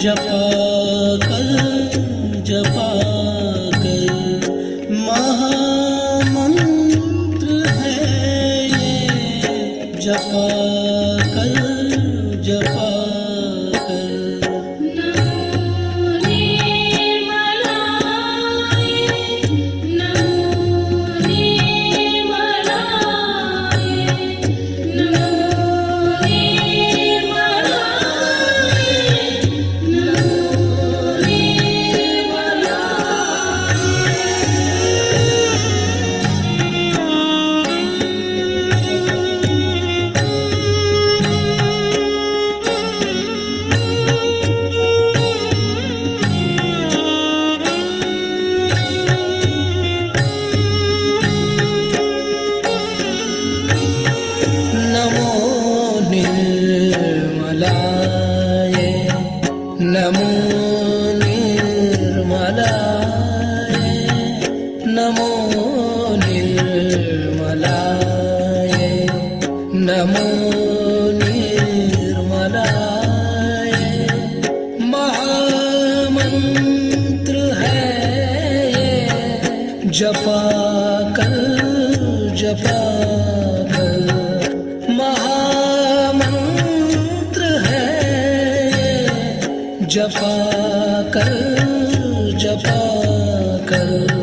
जपा कर महामंत्र है जपा कर नमो निर्मलाय नमो निर्मलाय नमो निर्मलाय महामंत्र है ये जपा कर महामंत्र है जपा कर महामंत्र है जपा कर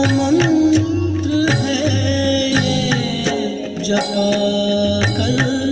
महामंत्र है जपा कर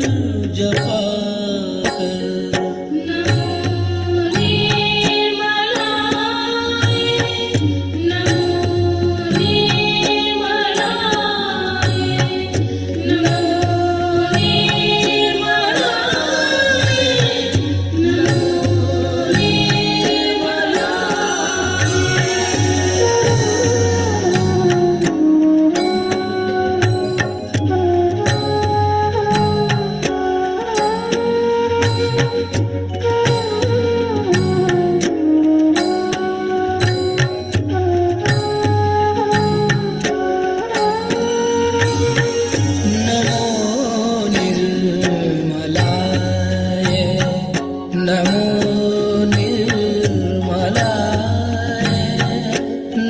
नमो निर्मलाय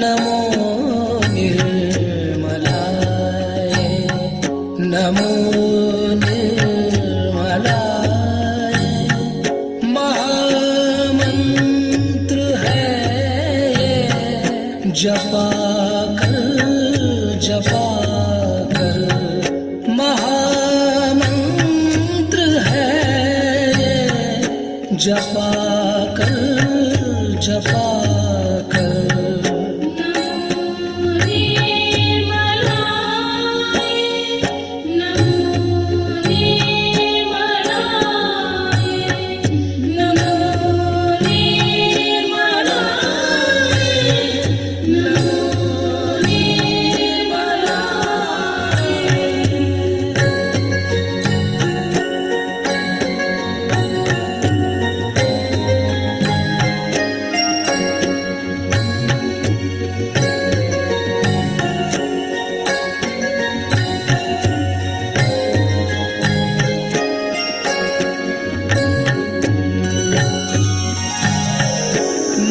नमो निर्मलाय नमो निर्मलाय महामंत्र है ये जपा कर महामंत्र है ये जपा कर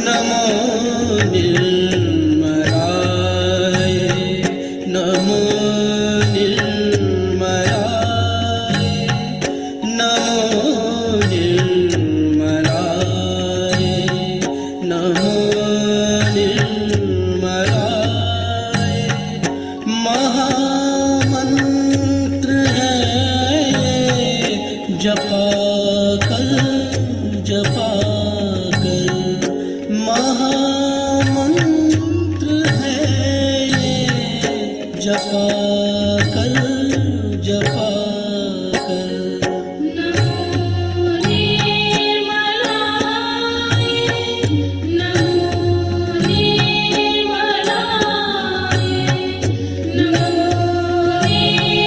नमो निर्मलाय नमो निर्मलाय नमो निर्मलाय नमो निर्मलाय महामंत्र है जपा कर महामंत्र है ये जपा कर नमो निर्मलाय नमो निर्मलाय नमो निर्मलाय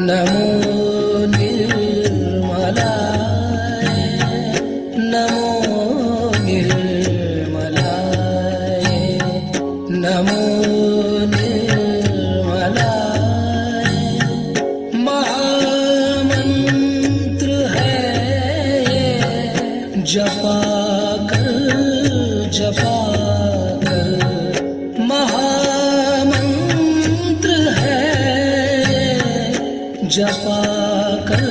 नमो निर्मलाय नमो निर्मलाय नमो निर्मलाय महामंत्र है ये जपा कर महामंत्र है ये जपा कर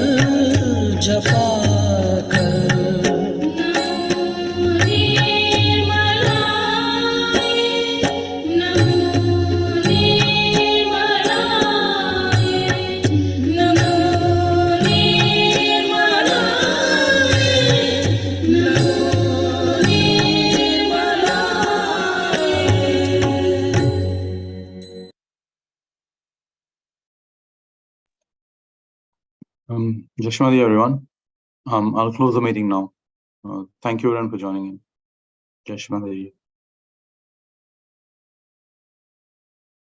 Jashmadi, everyone. I'll close the meeting now. Thank you everyone for joining in. Jashmadi.